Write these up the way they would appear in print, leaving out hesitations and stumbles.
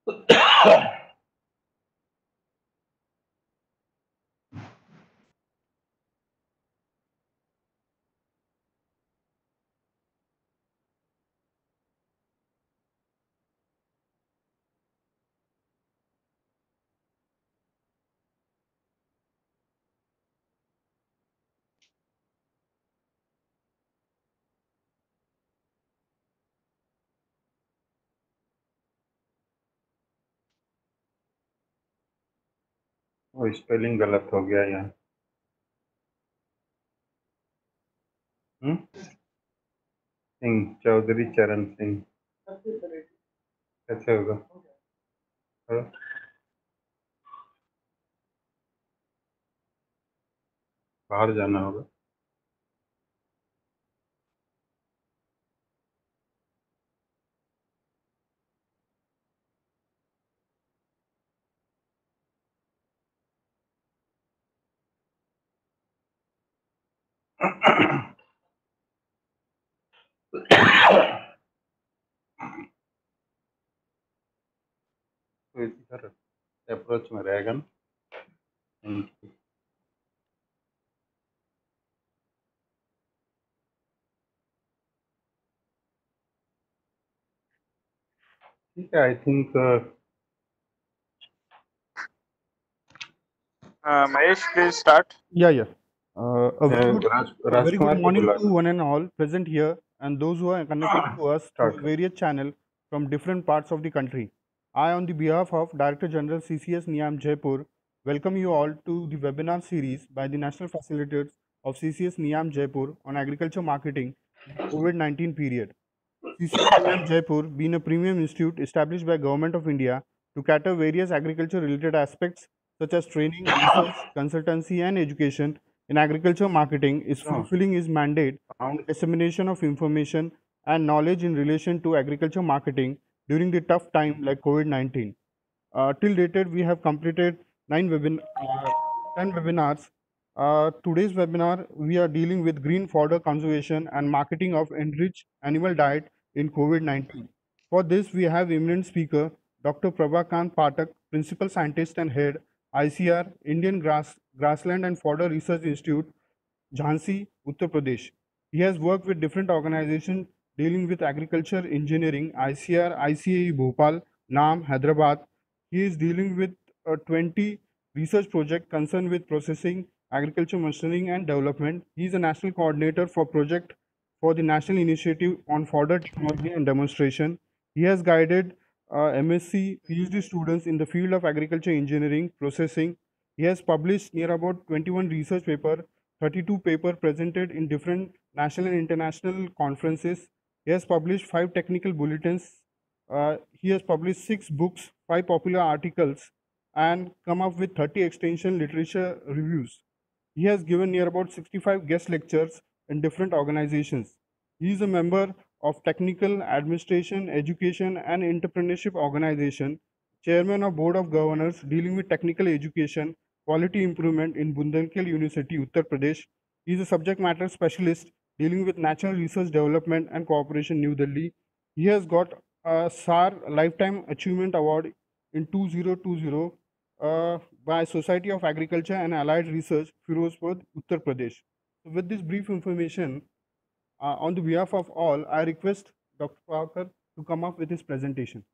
वो स्पेलिंग गलत हो गया यहाँ। सिंह, चौधरी चरण सिंह। कैसे होगा? हाँ? बाहर जाना होगा। तो इधर अप्रोच में रहेगा ना। ठीक है, I think Mahesh, please start. Yeah. A very good राजकुमार को morning बुला to one and all present here and those who are connected to us through Start. various channels from different parts of the country. I, on the behalf of Director General CCS NIAM Jaipur, welcome you all to the webinar series by the National Facilitators of CCS NIAM Jaipur on agriculture marketing in the COVID-19 period. CCS NIAM Jaipur being a premium institute established by Government of India to cater various agriculture related aspects such as training, research, consultancy and education in agriculture marketing is fulfilling its mandate Sound. dissemination of information and knowledge in relation to agriculture marketing during the tough time like COVID-19. Till dated, we have completed 10 webinars. Today's webinar, we are dealing with green fodder conservation and marketing of enriched animal diet in COVID-19. For this, we have eminent speaker, Dr. Prabhakant Pathak, Principal Scientist and Head, ICR, Indian Grassland and Fodder Research Institute, Jhansi, Uttar Pradesh. He has worked with different organizations dealing with agriculture engineering, ICR, ICAE Bhopal, NAM, Hyderabad. He is dealing with 20 research project concerned with processing, agriculture machinery and development. He is a national coordinator for project for the National Initiative on Fodder Technology and Demonstration. He has guided MSc, PhD students in the field of agriculture engineering, processing. He has published near about 21 research papers, 32 papers presented in different national and international conferences. He has published 5 technical bulletins. He has published 6 books, 5 popular articles, and come up with 30 extension literature reviews. He has given near about 65 guest lectures in different organizations. He is a member of Technical Administration, Education and Entrepreneurship Organization, Chairman of Board of Governors dealing with technical education, quality improvement in Bundelkhand University, Uttar Pradesh. He is a subject matter specialist dealing with natural research development and cooperation, New Delhi. He has got a SAR Lifetime Achievement Award in 2020 by Society of Agriculture and Allied Research, Firozpur, Uttar Pradesh. So with this brief information, on the behalf of all, I request Dr. Parker to come up with his presentation.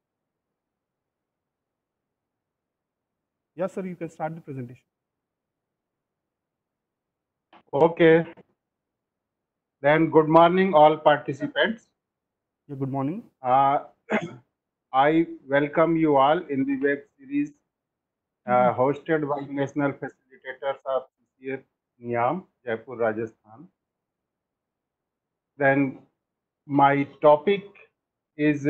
Yes, sir, you can start the presentation. Okay. Then good morning, all participants. Yeah, good morning. I welcome you all in the web series hosted by National Facilitators of CCS NIAM, Jaipur, Rajasthan. Then my topic is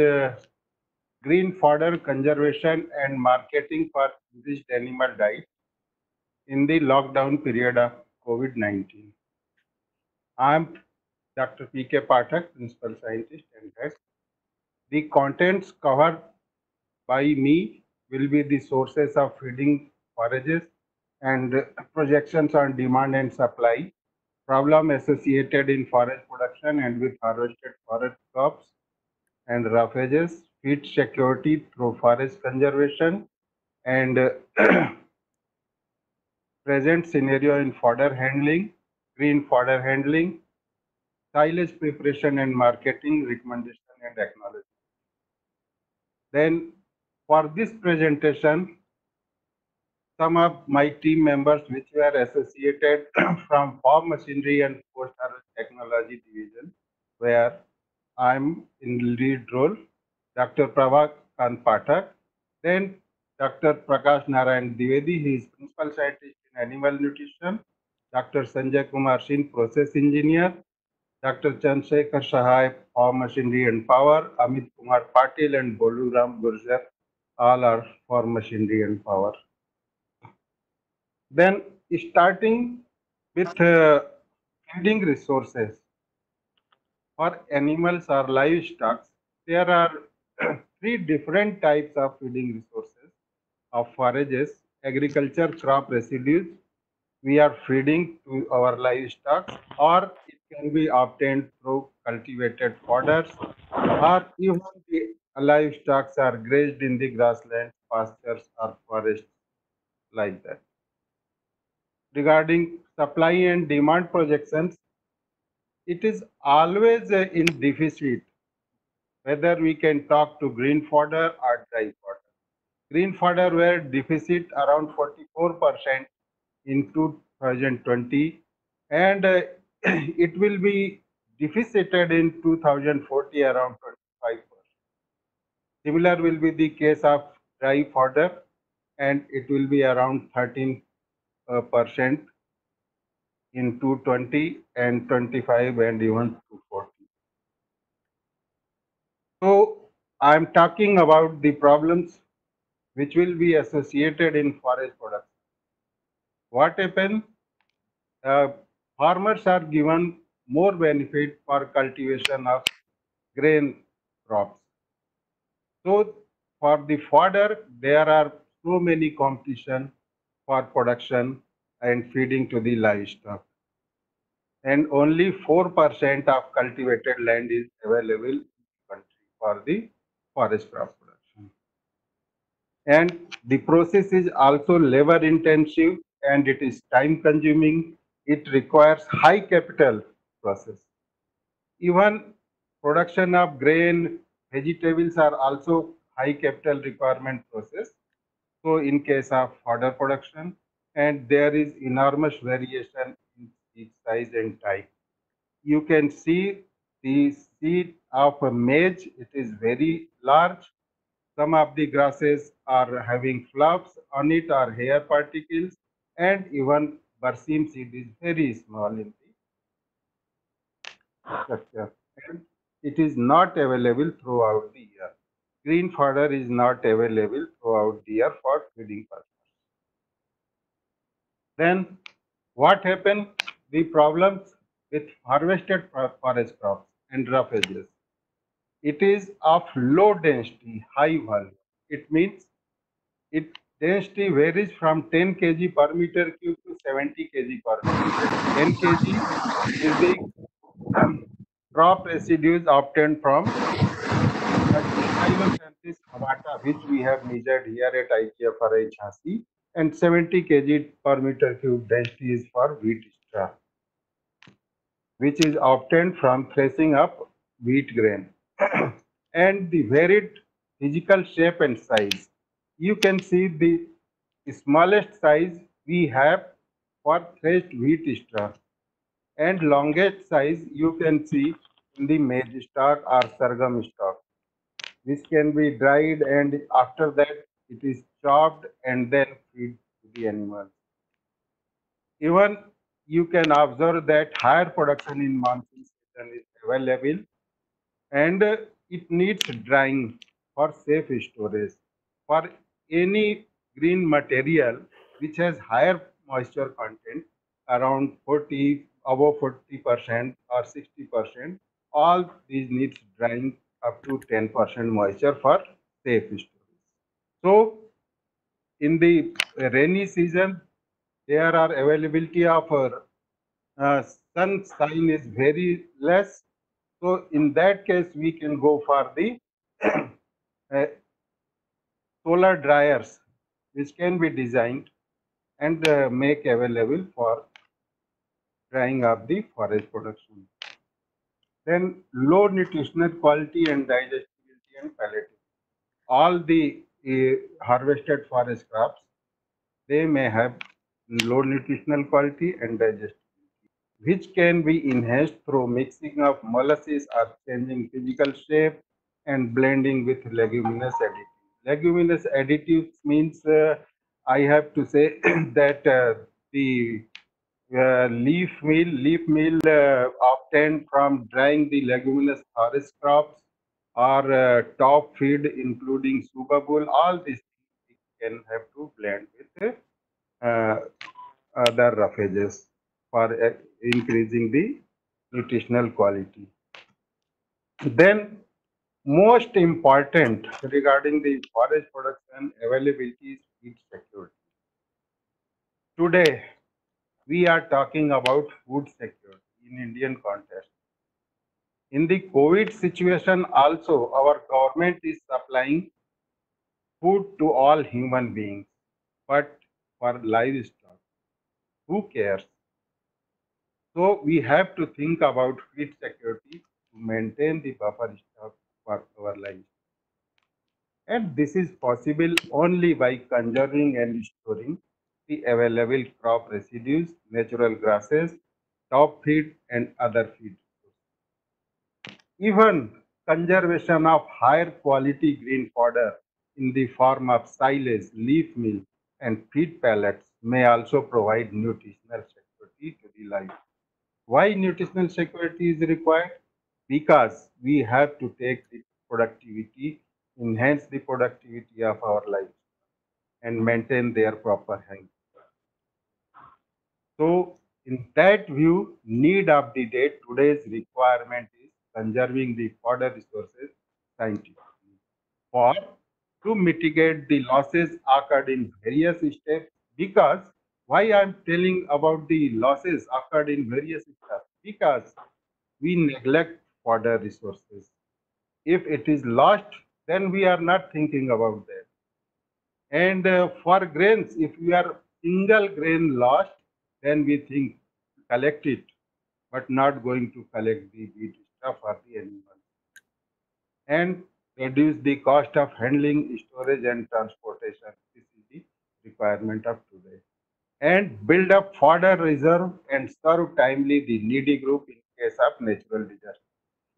green fodder conservation and marketing for enriched animal diet in the lockdown period of COVID-19. I am Dr. P.K. Pathak, Principal Scientist and Head. The contents covered by me will be the sources of feeding forages and projections on demand and supply, problem associated in forage production and with harvested forage crops and roughages, feed security through forest conservation, and present scenario in fodder handling, green fodder handling, silage preparation and marketing, recommendation and acknowledgement. Then for this presentation, some of my team members which were associated from farm machinery and post harvest technology division, where I'm in lead role, Dr. Prabhakant Pathak, then Dr. Prakash Narayan Dwivedi, he is principal scientist in animal nutrition, Dr. Sanjay Kumar Singh, process engineer, Dr. Chandrasekhar Sahai, farm machinery and power, Amit Kumar Patil and Boluram Gurjar, all are farm machinery and power. Then starting with feeding resources for animals or livestock, there are three different types of feeding resources of forages, agriculture crop residues. We are feeding to our livestock, or it can be obtained through cultivated fodders, or even the livestock are grazed in the grasslands, pastures, or forests like that. Regarding supply and demand projections, it is always in deficit, whether we can talk to green fodder or dry fodder. Green fodder were deficit around 44% in 2020, and it will be deficited in 2040 around 25%. Similar will be the case of dry fodder, and it will be around 13% in 220 and 25 and even 240. So I'm talking about the problems which will be associated in forest production. What happens? Uh, Farmers are given more benefit for cultivation of grain crops. So for the fodder, there are so many competition for production and feeding to the livestock. And only 4% of cultivated land is available in the country for the forest crop production. And the process is also labor intensive and it is time consuming. It requires high capital process. Even production of grain, vegetables are also high capital requirement process. So in case of fodder production, and there is enormous variation in each size and type. You can see the seed of a maize, it is very large. Some of the grasses are having fluffs on it or hair particles, and even berseem seed is very small in the structure. And it is not available throughout the year. Green fodder is not available throughout the year for feeding purpose. Then what happened? The problems with harvested forest crops and rough edges. It is of low density, high volume. It means its density varies from 10 kg per meter cube to 70 kg per meter cube. 10 kg is the crop residues obtained from Stylosanthes havata, which we have measured here at IKFRI Jhansi, and 70 kg per meter cube density is for wheat straw, which is obtained from threshing up wheat grain. And the varied physical shape and size. You can see the smallest size we have for threshed wheat straw, and longest size you can see in the maize stalk or sorghum stalk, which can be dried, and after that it is chopped and then feed to the animals. Even you can observe that higher production in monsoon season is available, and it needs drying for safe storage. For any green material which has higher moisture content, around 40, above 40% or 60%, all these needs drying up to 10% moisture for safe storage. So in the rainy season, there are availability of sunshine is very less. So in that case, we can go for the uh, solar dryers which can be designed and make available for drying up the forest production. Then low nutritional quality and digestibility and palatability. All the harvested forest crops, they may have low nutritional quality and digestibility, which can be enhanced through mixing of molasses or changing physical shape and blending with leguminous additives. Leguminous additives means I have to say that the leaf meal obtained from drying the leguminous forest crops or top feed including sugar bull, all these things we can have to blend with uh, other roughages for increasing the nutritional quality. Then, most important regarding the forest production availability is feed security. Today, we are talking about food security in Indian context. In the COVID situation, also, our government is supplying food to all human beings, but for livestock, who cares? So we have to think about feed security to maintain the buffer stock for our lives. And this is possible only by conserving and storing the available crop residues, natural grasses, top feed, and other feed. Even conservation of higher quality green fodder in the form of silage, leaf meal, and feed pellets may also provide nutritional security to the life. Why nutritional security is required? Because we have to take the productivity, enhance the productivity of our lives, and maintain their proper health. So, in that view, need of the day, today's requirement is conserving the fodder resources scientifically for to mitigate the losses occurred in various steps. Because why I'm telling about the losses occurred in various steps? Because we neglect fodder resources. If it is lost, then we are not thinking about that. And for grains, if we are single grain lost, then we think collect it, but not going to collect the wheat stuff for the animals. And reduce the cost of handling, storage, and transportation. This is the requirement of today. And build up fodder reserve and serve timely the needy group in case of natural disaster.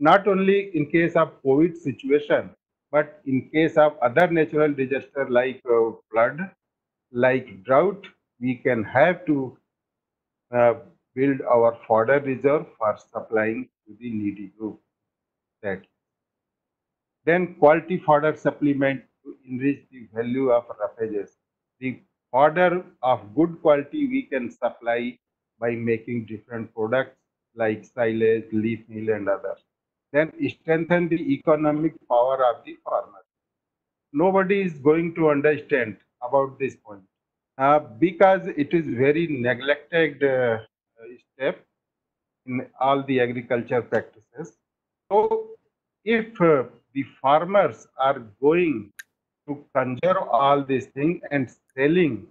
Not only in case of COVID situation, but in case of other natural disaster like flood, like drought, we can have to uh, build our fodder reserve for supplying to the needy group. That then quality fodder supplement to enrich the value of roughages. The fodder of good quality we can supply by making different products like silage, leaf meal, and others. Then strengthen the economic power of the farmer. Nobody is going to understand about this point because it is very neglected step in all the agriculture practices. So, if the farmers are going to conserve all these things and selling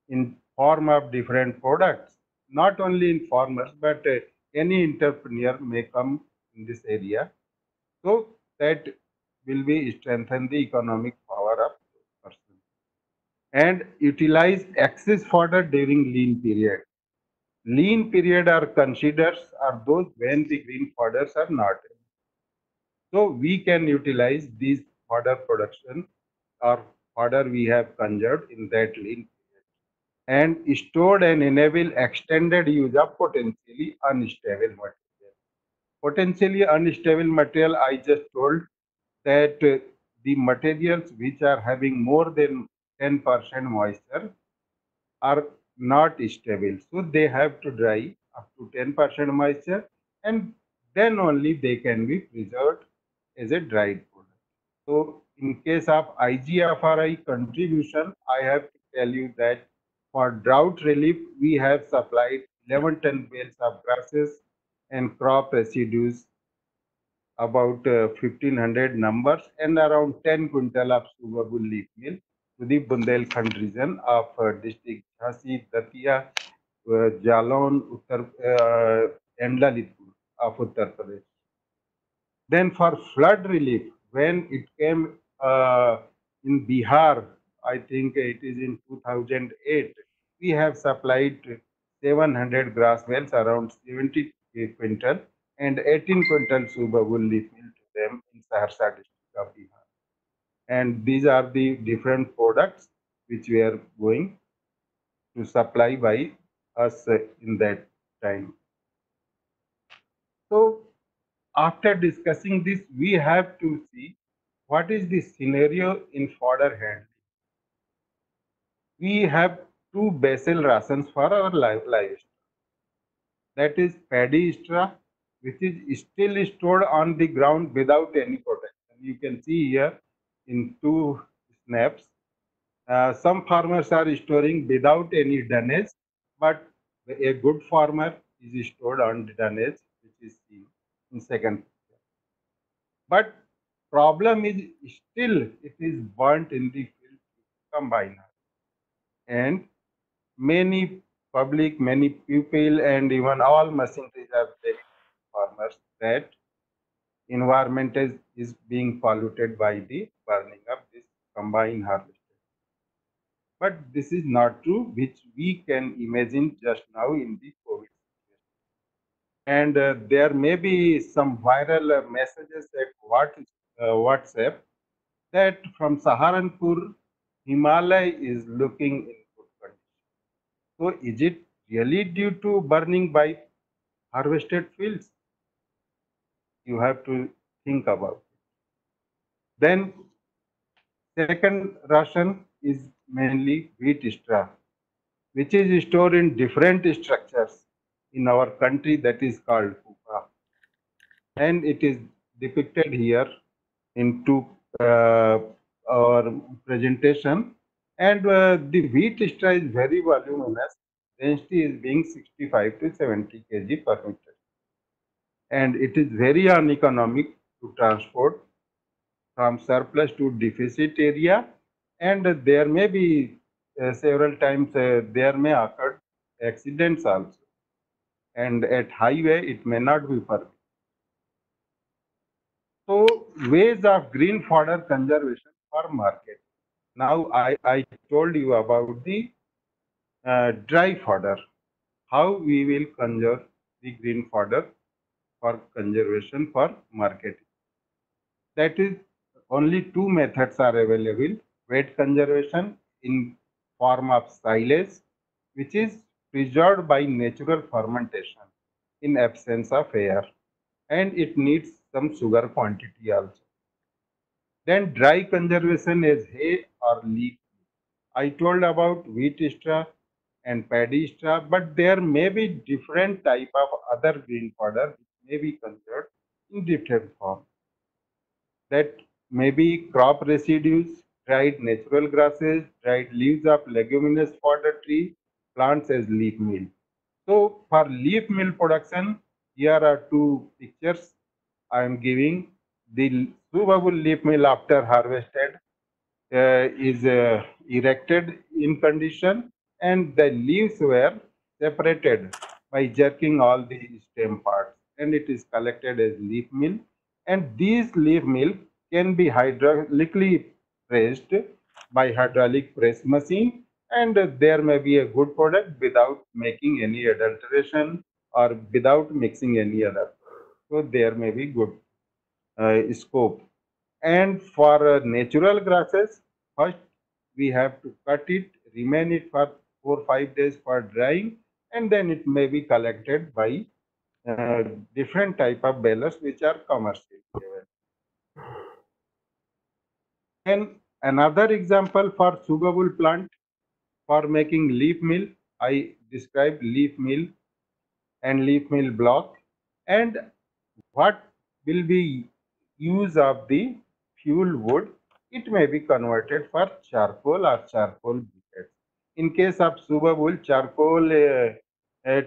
in form of different products, not only in farmers, but any entrepreneur may come in this area. So that will be strengthen the economic power of person and utilize excess fodder during lean period. Lean period are considered are those when the green fodders are not. So we can utilize these fodder production or fodder we have conserved in that lean period and stored and enable extended use of potentially unstable material. Potentially unstable material, I just told that the materials which are having more than 10% moisture are not stable. So they have to dry up to 10% moisture and then only they can be preserved as a dried product. So in case of IGFRI contribution, I have to tell you that for drought relief, we have supplied 11 ton bales of grasses and crop residues about 1500 numbers and around 10 quintal of sugarbull leaf meal to the Bundelkhand region of district Jhansi, Datia, Jalon, and Lalitpur of Uttar Pradesh. Then for flood relief, when it came in Bihar, I think it is in 2008, we have supplied 700 grass wells, around 70 quintal, and 18 quintal sugarbull leaf meal to them in Saharsa district of Bihar. And these are the different products which we are going to supply by us in that time. So after discussing this, we have to see what is the scenario in fodder handling. We have two basal rations for our livestock. That is paddy straw, which is still stored on the ground without any protection. You can see here in two snaps. Some farmers are storing without any dunnage, but a good farmer is stored on the dunnage, which is seen in second. But problem is still it is burnt in the field combiner. And many public, many people, and even all machineries are telling farmers that environment is being polluted by the burning of this combined harvester. But this is not true, which we can imagine just now in the COVID situation. And there may be some viral messages at WhatsApp that from Saharanpur, Himalaya is looking in good condition. So, is it really due to burning by harvested fields? You have to think about it. Then, second ration is mainly wheat straw, which is stored in different structures in our country that is called pupa. And it is depicted here into our presentation. And the wheat straw is very voluminous. Density is being 65 to 70 kg per meter. And it is very uneconomic to transport from surplus to deficit area. And there may be several times there may occur accidents also. And at highway, it may not be permitted. So, ways of green fodder conservation for market. Now, I told you about the dry fodder, how we will conserve the green fodder for conservation for marketing. That is, only two methods are available. Wet conservation in form of silage, which is preserved by natural fermentation in absence of air, and it needs some sugar quantity also. Then dry conservation is hay or leaf. I told about wheat straw and paddy straw, but there may be different type of other green fodder which may be considered in different form. That may be crop residues, dried natural grasses, dried leaves of leguminous fodder tree, plants as leaf meal. So for leaf meal production, here are two pictures I am giving. The suitable leaf meal after harvested is erected in condition, and the leaves were separated by jerking all the stem parts, and it is collected as leaf meal. And these leaf meal can be hydraulically pressed by hydraulic press machine, and there may be a good product without making any adulteration or without mixing any other. So there may be good scope. And for natural grasses, first we have to cut it, remain it for 4 5 days for drying, and then it may be collected by different type of balers which are commercial. And another example for sugarbull plant for making leaf meal, I described leaf meal and leaf meal block, and what will be use of the fuel wood, it may be converted for charcoal or charcoal briquettes. In case of sugarbull, charcoal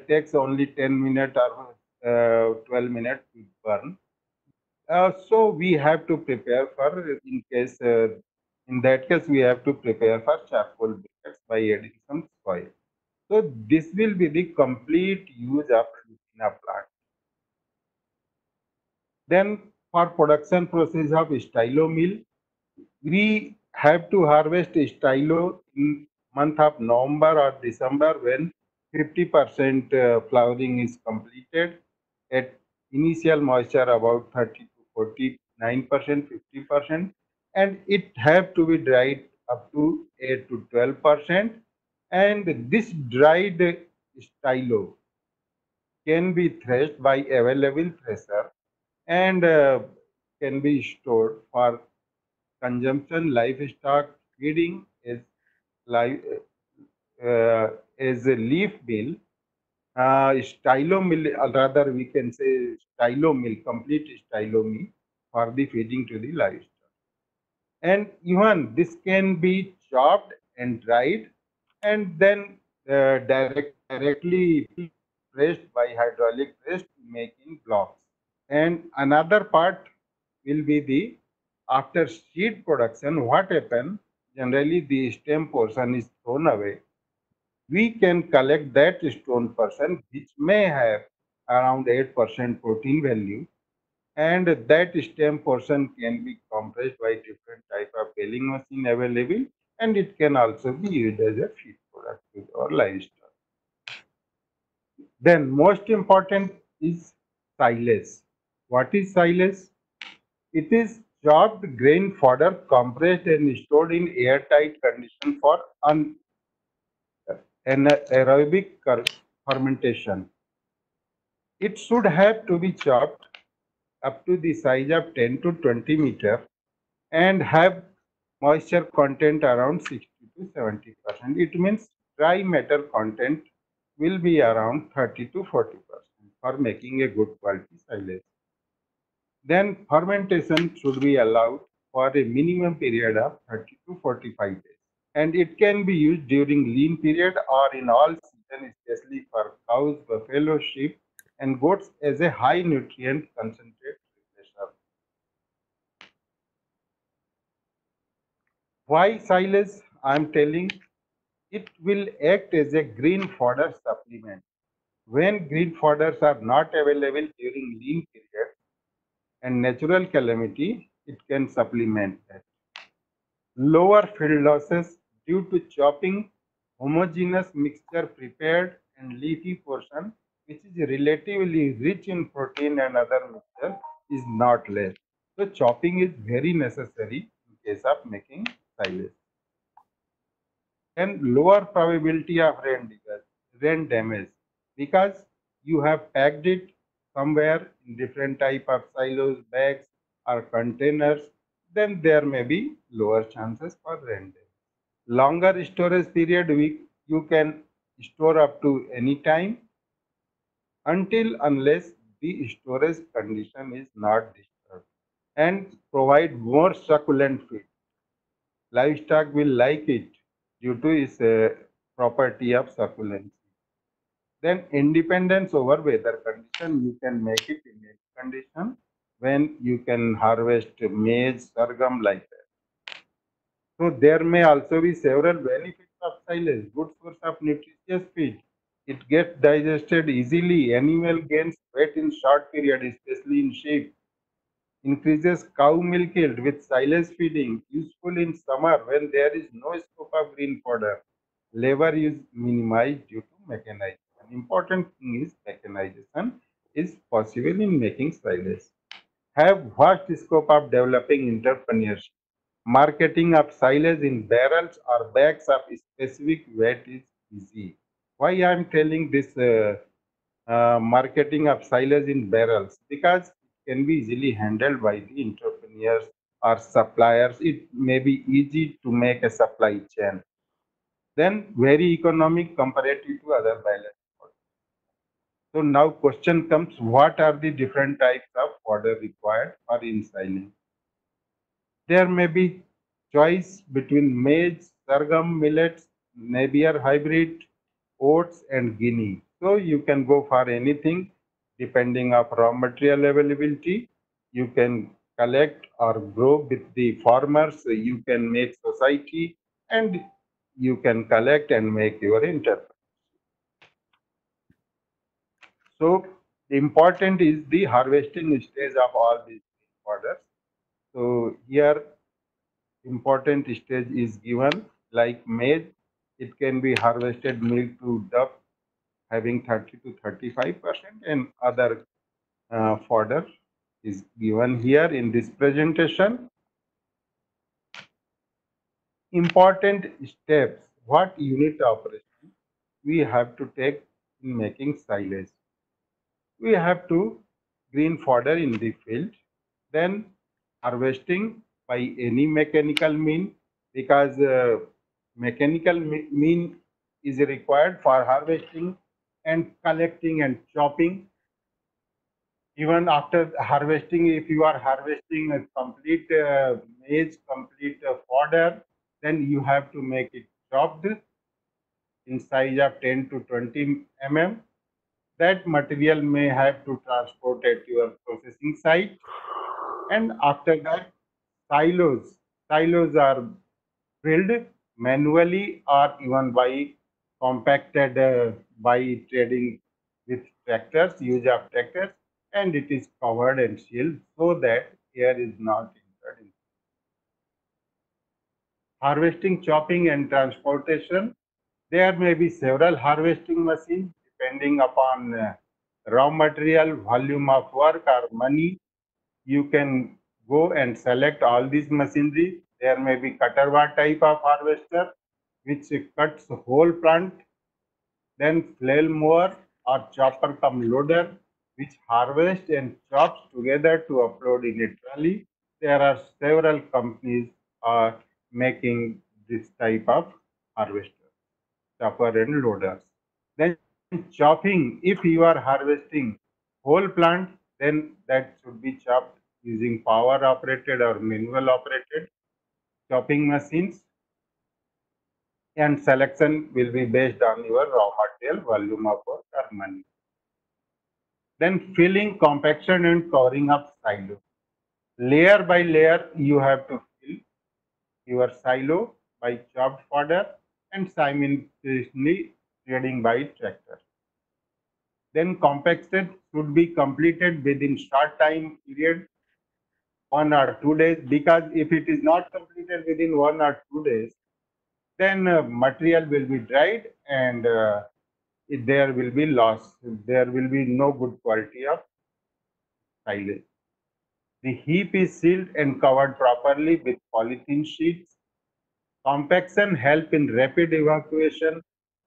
takes only 10 minutes or 12 minutes to burn. So we have to prepare for, in that case, we have to prepare for charcoal briquettes by adding some soil. So this will be the complete use of Lucina plant. Then for production process of stylo mill, we have to harvest stylo in month of November or December when 50% flowering is completed at initial moisture about 30 to 49%, 50%, and it have to be dried up to 8 to 12%. And this dried stylo can be threshed by available thresher and can be stored for consumption, livestock feeding is live as a leaf mill, stylo mill, rather we can say stylo mill, complete stylo mill for the feeding to the livestock. And even this can be chopped and dried and then directly pressed by hydraulic press to make in blocks. And another part will be the after seed production, what happen? Generally, the stem portion is thrown away. We can collect that stone portion, which may have around 8% protein value, and that stem portion can be compressed by different type of baling machine available, and it can also be used as a feed product with our livestock. Then, most important is silage. What is silage? It is chopped grain fodder compressed and stored in airtight condition for anaerobic fermentation. It should have to be chopped up to the size of 10 to 20 meter and have moisture content around 60 to 70%. It means dry matter content will be around 30 to 40% for making a good quality silage. Then fermentation should be allowed for a minimum period of 30 to 45 days. And it can be used during lean period or in all season, especially for cows, buffalo, sheep, and goats as a high nutrient concentrate replacer. Why silage? I'm telling it will act as a green fodder supplement. When green fodders are not available during lean period and natural calamity, it can supplement that. Lower field losses due to chopping homogeneous mixture prepared and leafy portion, which is relatively rich in protein and other mixture, is not less. So chopping is very necessary in case of making silage. And lower probability of rain damage, because you have packed it somewhere in different type of silos, bags or containers, then there may be lower chances for rain damage. Longer storage period, you can store up to any time until unless the storage condition is not disturbed, and provide more succulent feed. Livestock will like it due to its property of succulence. Then independence over weather condition, you can make it in any condition when you can harvest maize, sorghum like that. So there may also be several benefits of silage, good source of nutritious feed. It gets digested easily. Animal gains weight in short period, especially in sheep. Increases cow milk yield with silage feeding, useful in summer when there is no scope of green fodder. Labor is minimized due to mechanization. Important thing is mechanization is possible in making silage. Have vast scope of developing entrepreneurship. Marketing of silage in barrels or bags of specific weight is easy. Why I am telling this marketing of silage in barrels? Because it can be easily handled by the entrepreneurs or suppliers. It may be easy to make a supply chain. Then very economic comparative to other biomass. So now question comes, what are the different types of fodder required for ensiling? There may be choice between maize, sorghum, millets, Napier hybrid, oats, and guinea. So you can go for anything depending of raw material availability. You can collect or grow with the farmers, you can make society, and you can collect and make your enterprise. So the important is the harvesting stage of all these products. So here important stage is given like maize. It can be harvested milk to duff having 30 to 35% and other fodder is given here in this presentation. Important steps, what unit operation we have to take in making silage. We have to green fodder in the field, then harvesting by any mechanical mean because mechanical mean is required for harvesting and collecting and chopping. Even after harvesting, if you are harvesting a complete maize, complete fodder, then you have to make it chopped in size of 10 to 20 mm. That material may have to transport at your processing site. And after that, silos. Silos are filled manually or even by compacted by trading with tractors, use of tractors, and it is covered and sealed so that air is not entered in. Harvesting, chopping, and transportation. There may be several harvesting machines depending upon raw material, volume of work, or money. You can go and select all these machinery. There may be cutter type of harvester which cuts whole plant, then flail mower or chopper cum loader which harvest and chops together to upload in a trolley. There are several companies are making this type of harvester, chopper and loaders. Then chopping, if you are harvesting whole plant, then that should be chopped using power operated or manual operated chopping machines, and selection will be based on your raw material, volume of work or money. Then filling, compaction and covering up silo. Layer by layer, you have to fill your silo by chopped fodder and simultaneously trading by tractor. Then compacted should be completed within short time period, 1 or 2 days, because if it is not completed within 1 or 2 days, then material will be dried and there will be loss. There will be no good quality of silage. The heap is sealed and covered properly with polythene sheets. Compaction help in rapid evacuation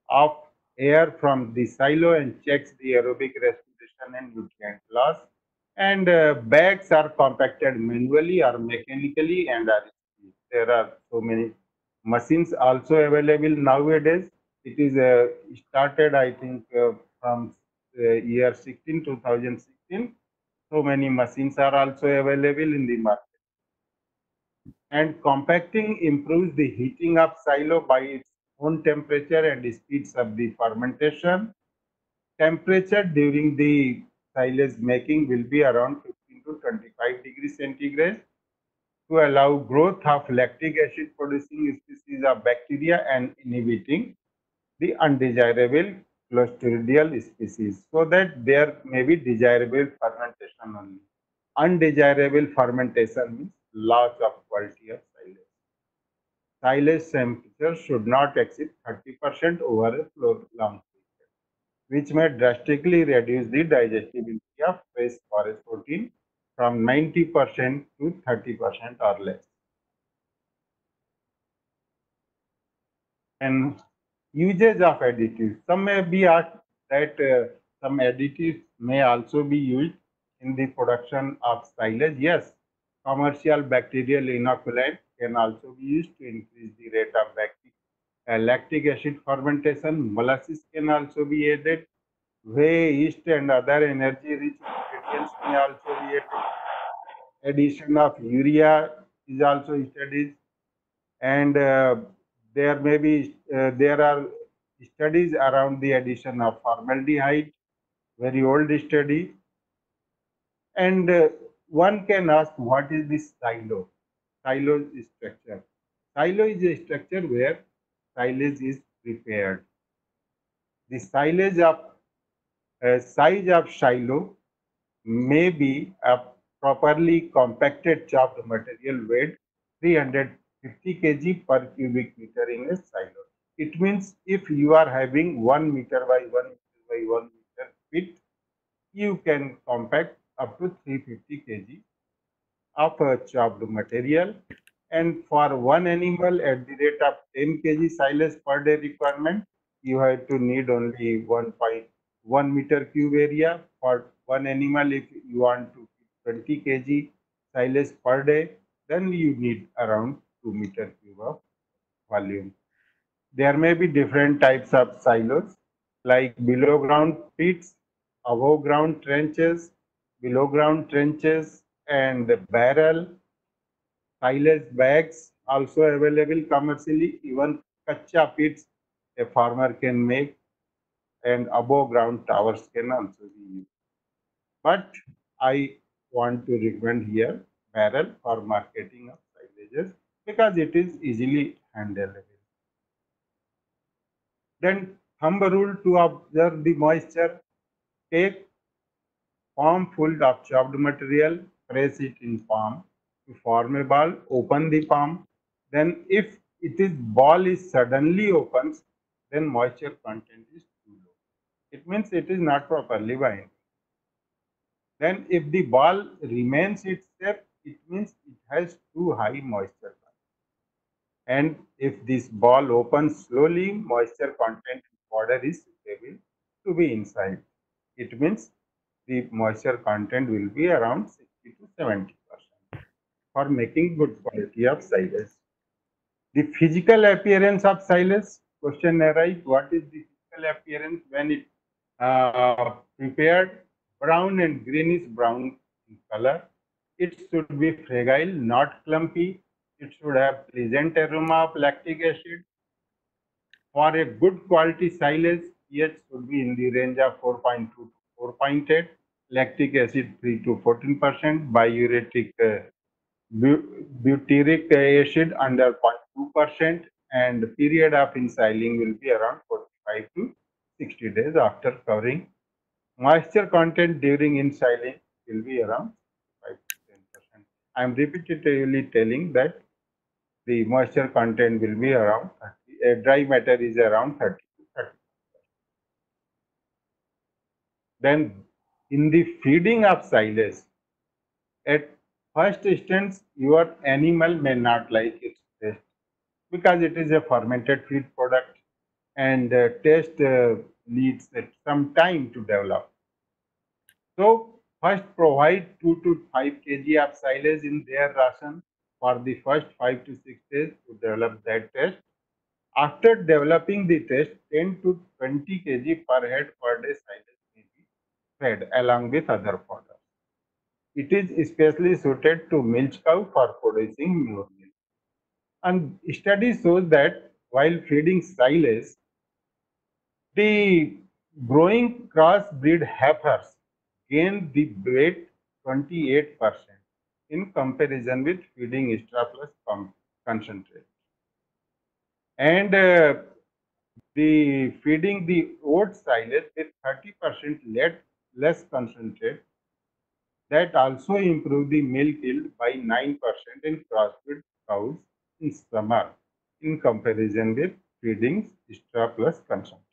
of air from the silo and checks the aerobic respiration and nutrient loss. And bags are compacted manually or mechanically and are there are so many machines also available nowadays. It is started, I think, from year 2016. So many machines are also available in the market. And compacting improves the heating of silo by its own temperature and speeds up the fermentation. Temperature during the silage making will be around 15 to 25 degrees centigrade to allow growth of lactic acid producing species of bacteria and inhibiting the undesirable clostridial species, so that there may be desirable fermentation only. Undesirable fermentation means loss of quality of silage. Silage temperature should not exceed 30% over a long period, which may drastically reduce the digestibility of fresh forest protein from 90% to 30% or less. And usage of additives. Some may be asked that some additives may also be used in the production of silage. Yes, commercial bacterial inoculant can also be used to increase the rate of lactic acid fermentation. Molasses can also be added. Whey, yeast, and other energy-rich ingredients may also be added. Addition of urea is also studied, and there are studies around the addition of formaldehyde, very old study, and one can ask, what is this silo? Silo is structure. Silo is a structure where silage is prepared. The size of silo may be a properly compacted chopped material weight 350 kg per cubic meter in a silo. It means if you are having 1 meter by 1 meter by 1 meter width, you can compact up to 350 kg of a chopped material. And for one animal at the rate of 10 kg silage per day requirement, you have to need only 1.1 meter cube area. For one animal, if you want to keep 20 kg silage per day, then you need around 2 meter cube of volume. There may be different types of silos like below ground pits, above ground trenches, below ground trenches, and barrel silage bags also available commercially. Even kacha pits a farmer can make, and above ground towers can also be used. But I want to recommend here barrel for marketing of silages because it is easily handleable. Then thumb rule to observe the moisture. Take palm full of chopped material, press it in palm to form a ball, open the palm. Then if ball is suddenly opens, then moisture content is too low. It means it is not properly binding. Then if the ball remains itself, it means it has too high moisture. And if this ball opens slowly, moisture content powder is suitable to be inside. It means the moisture content will be around 60 to 70% for making good quality of silage. The physical appearance of silage, question arises, what is the physical appearance when it prepared? Brown and greenish brown in color. It should be fragile, not clumpy. It should have pleasant aroma of lactic acid. For a good quality silage, pH should be in the range of 4.2 to 4.8, lactic acid 3 to 14%, biuretic butyric acid under 0.2%, and the period of ensiling will be around 45 to 60 days after covering. Moisture content during ensiling will be around 5 to 10%. I am repetitively telling that the moisture content will be around 30, dry matter is around 30 to 30. Then in the feeding of silage, at first instance, your animal may not like its taste because it is a fermented feed product and taste needs some time to develop. So first provide 2 to 5 kg of silage in their ration for the first 5 to 6 days to develop that taste. After developing the taste, 10 to 20 kg per head per day silage may be fed along with other fodder. It is especially suited to milch cow for producing more milk. And study shows that while feeding silage, the growing crossbreed heifers gain the weight 28% in comparison with feeding extra plus concentrate. And the feeding the oat silage with 30% less concentrate, that also improve the milk yield by 9% in crossbreed cows in summer in comparison with feeding extra plus concentrate.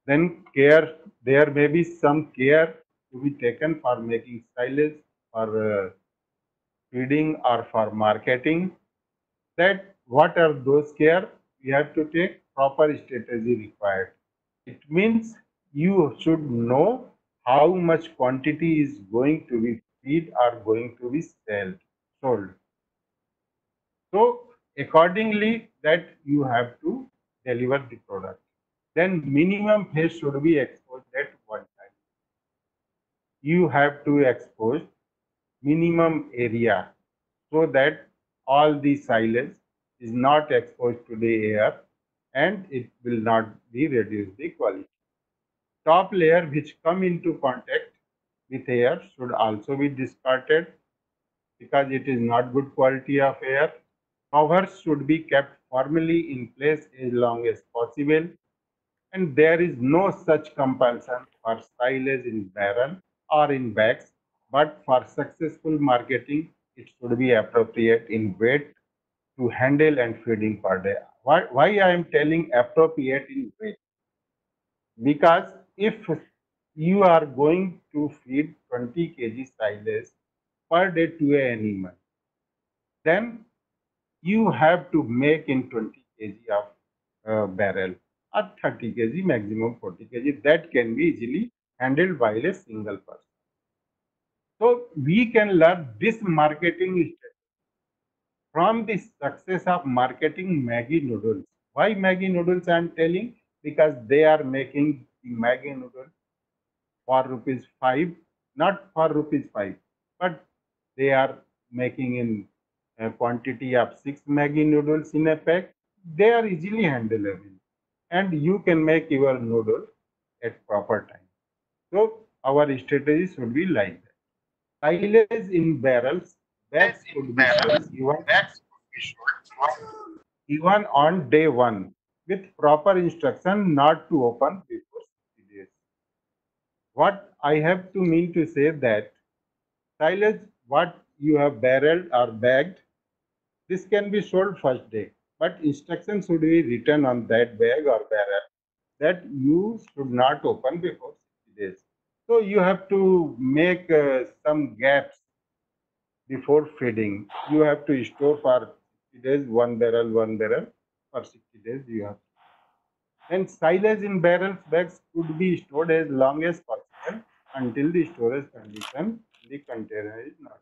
Then there may be some care to be taken for making silage for feeding or for marketing. That what are those care? We have to take proper strategy required. It means you should know how much quantity is going to be feed or going to be sold. So accordingly that you have to deliver the product. Then minimum phase should be exposed at one time. You have to expose minimum area so that all the silage is not exposed to the air and it will not be reduce the quality. Top layer which come into contact with air should also be discarded because it is not good quality of air. Covers should be kept firmly in place as long as possible, and there is no such compulsion for silage in barrel or in bags, but for successful marketing, it should be appropriate in weight to handle and feeding per day. Why I am telling appropriate in weight? Because if you are going to feed 20 kg silage per day to an animal, then you have to make in 20 kg of barrel or 30 kg, maximum 40 kg. That can be easily handled by a single person. So we can learn this marketing strategy from the success of marketing Maggi noodles. Why Maggi noodles I am telling? Because they are making the Maggi noodles for rupees 5, not for rupees 5, but they are making in a quantity of 6 Maggi noodles in a pack. They are easily handleable and you can make your noodle at proper time. So our strategy should be like that. Silage in barrels, bags could be sold even on day one with proper instruction not to open before 60 days. What I have to mean to say that silage, what you have barreled or bagged, this can be sold first day, but instructions should be written on that bag or barrel that you should not open before 60 days. So you have to make some gaps before feeding. You have to store for 60 days, one barrel for 60 days you have. And silage in barrels bags could be stored as long as possible until the storage condition in the container is not.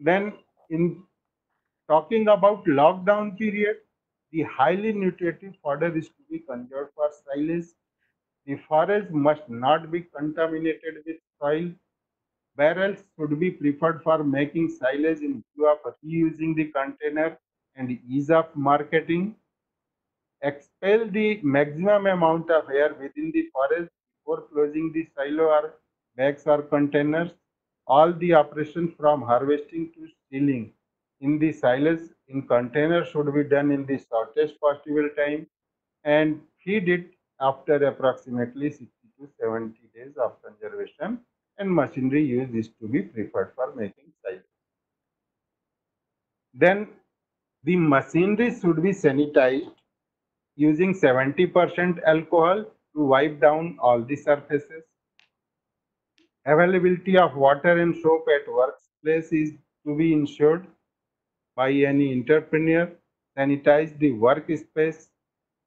Then in talking about lockdown period, the highly nutritive fodder is to be conserved for silage. The forage must not be contaminated with soil. Barrels should be preferred for making silage in view of reusing the container and ease of marketing. Expel the maximum amount of air within the forest before closing the silo or bags or containers. All the operations from harvesting to sealing in the silos in containers should be done in the shortest possible time and feed it after approximately 60 to 70 days of conservation, and machinery use is to be preferred for making silos. Then the machinery should be sanitized using 70% alcohol to wipe down all the surfaces. Availability of water and soap at workplace is to be ensured by any entrepreneur. Sanitize the workspace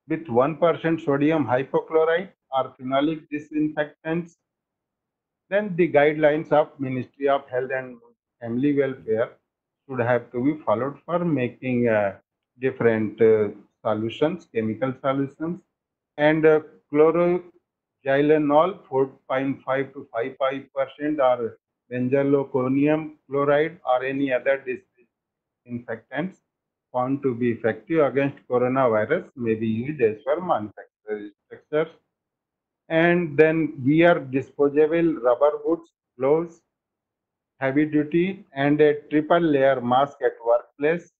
with 1% sodium hypochlorite or phenolic disinfectants. Then the guidelines of Ministry of Health and Family Welfare should have to be followed for making different solutions, chemical solutions, and chlorogylenol 4.5 to 5% or benzalkonium chloride or any other disinfectants found to be effective against coronavirus may be used as per manufacturer instructions. And then wear disposable rubber boots, gloves, heavy duty, and a triple layer mask at workplace.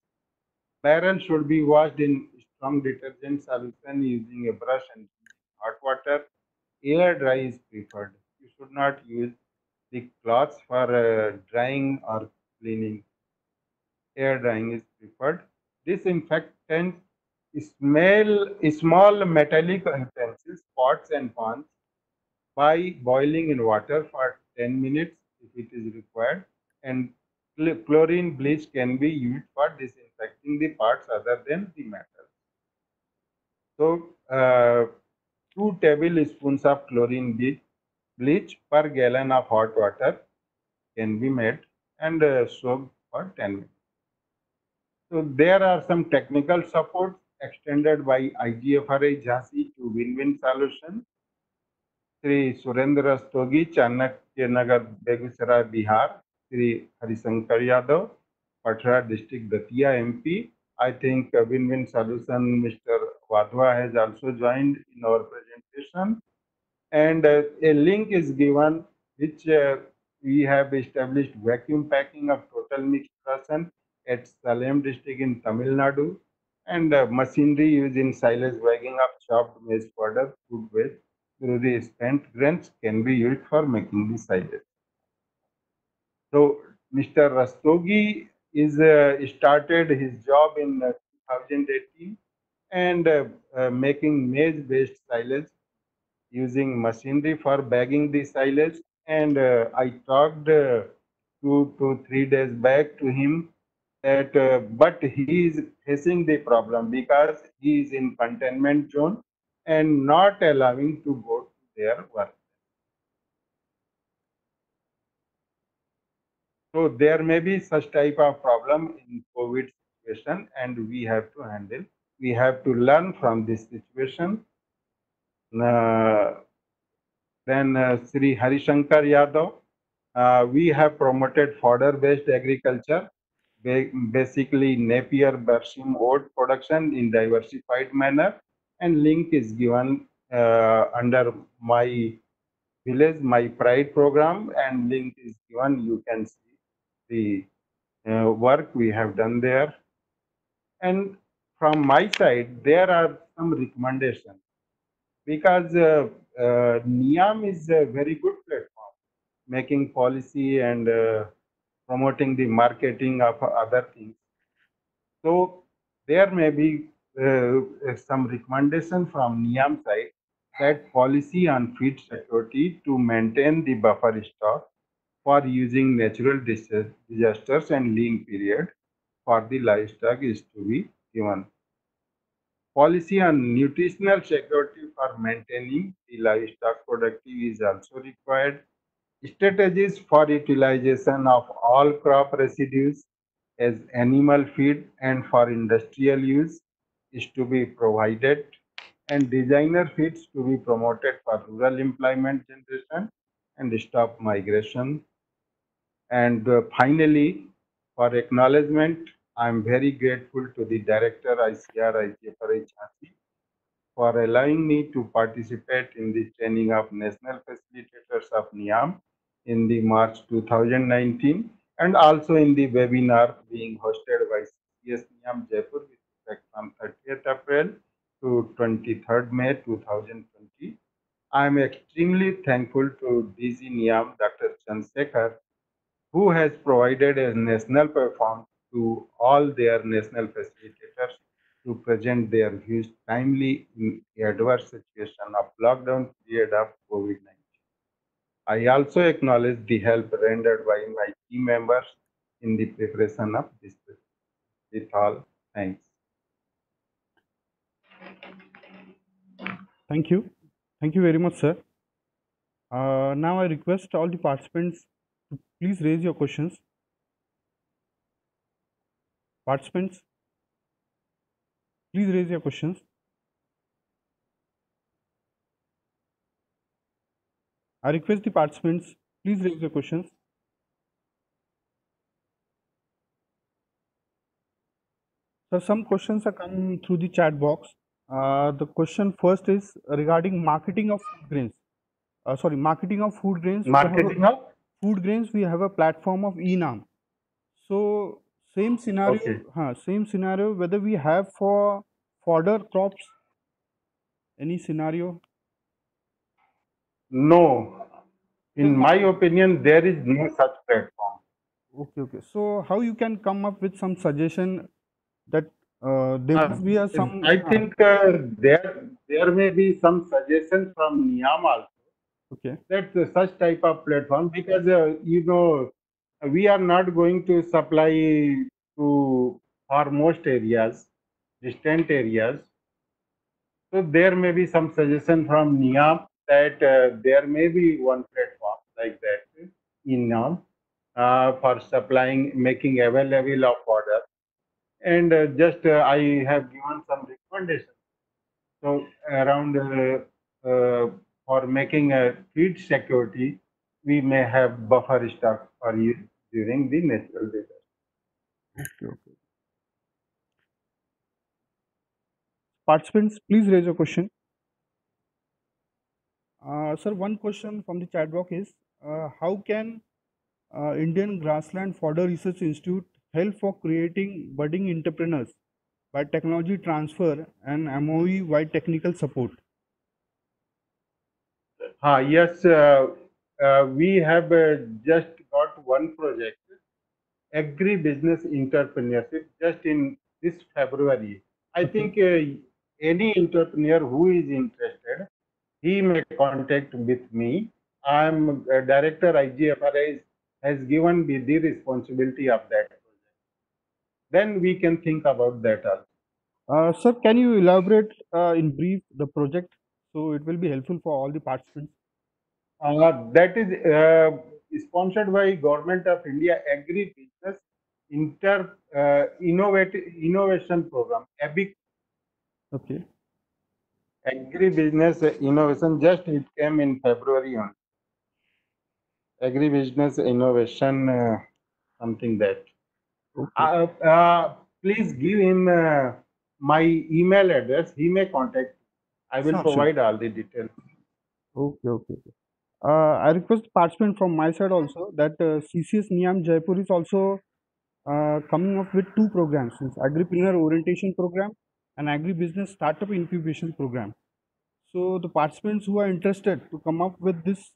Barrel should be washed in strong detergent solution using a brush and hot water. Air dry is preferred. You should not use the cloths for drying or cleaning. Air drying is preferred. Disinfectant small metallic utensils, pots and pans by boiling in water for 10 minutes if it is required, and chlorine bleach can be used for disinfecting the parts other than the metal. So 2 tablespoons of chlorine bleach per gallon of hot water can be made and soaked for 10 minutes. So there are some technical support extended by IGFRA Jhansi to win-win solution. Sri Surendra Stogi, Chanakya Nagar, Begusara, Bihar. Sri Harisankar Yadav, Patra District, Datia MP. I think win-win solution, Mr. Wadhwa has also joined in our presentation. and a link is given which we have established vacuum packing of total mixed ration at Salem district in Tamil Nadu, and machinery used in silage bagging of chopped maize powder, food waste through the spent grains can be used for making the silage. So Mr. Rastogi is started his job in 2018 and making maize-based silage using machinery for bagging the silage. And I talked 2 to 3 days back to him that, but he is facing the problem because he is in containment zone and not allowing to go to their work. So there may be such type of problem in COVID situation, and we have to handle. We have to learn from this situation. Uh, then Sri Harishankar Yadav, we have promoted fodder-based agriculture, basically Napier Bershim oat production in diversified manner, and link is given under my village, my pride program, and link is given. You can see the work we have done there. And from my side, there are some recommendations because NIAM is a very good platform, making policy and promoting the marketing of other things. So there may be some recommendation from NIAM side that policy on feed security to maintain the buffer stock for using natural disasters and lean period for the livestock is to be given. Policy on nutritional security for maintaining the livestock productivity is also required. Strategies for utilization of all crop residues as animal feed and for industrial use is to be provided, and designer feeds to be promoted for rural employment generation and stop migration. And finally, for acknowledgement, I am very grateful to the Director ICR ICFRA Jhansi for allowing me to participate in the training of National Facilitators of NIAM in the March 2019 and also in the webinar being hosted by CCS NIAM Jaipur with effect from 30th April to 23rd May 2020. I am extremely thankful to DG NIAM Dr. Chandrasekhar, who has provided a national platform to all their national facilitators to present their views timely in the adverse situation of lockdown period of COVID-19. I also acknowledge the help rendered by my team members in the preparation of this presentation. With all, thanks. Thank you. Thank you very much, sir. Now I request all the participants to please raise your questions. Participants, please raise your questions. I request the participants, please raise your questions. So some questions are coming through the chat box. The question first is regarding marketing of food grains. Sorry, marketing of food grains. Marketing of? Food grains. We have a platform of ENAM. So Okay. same scenario. Whether we have for fodder crops, any scenario? No. In Then my opinion, there is no such platform. okay, okay. So how you can come up with some suggestion that there must be a some I think there may be some suggestions from NIAM also okay, that such type of platform because we are not going to supply to for most areas, distant areas. So there may be some suggestion from NIAM that there may be one platform like that in NIAM for supplying, making available of order. And just I have given some recommendations. So around for making a feed security, we may have buffer stock for use during the natural disaster. okay, okay. Participants, please raise your question. Sir, one question from the chat box is how can Indian Grassland Fodder Research Institute help for creating budding entrepreneurs by technology transfer and MOE wide technical support? Yes, we have just got one project, agri-business entrepreneurship, just in this February. I think any entrepreneur who is interested, he may contact with me. I'm director IGFRI has given me the responsibility of that project. Then we can think about that also. Sir, can you elaborate in brief the project so it will be helpful for all the participants? That is sponsored by Government of India Agri Business Innovation Program, ABIC. Okay. Agri Business Innovation. Just it came in February on Agri Business Innovation, something that. Okay. Please give him my email address. He may contact. I will Sure, sure. provide all the details. Okay, okay, okay. I request participant from my side also that CCS Niam Jaipur is also coming up with two programs, means Agripreneur Orientation Program and Agri-Business Startup Incubation Program. So the participants who are interested to come up with this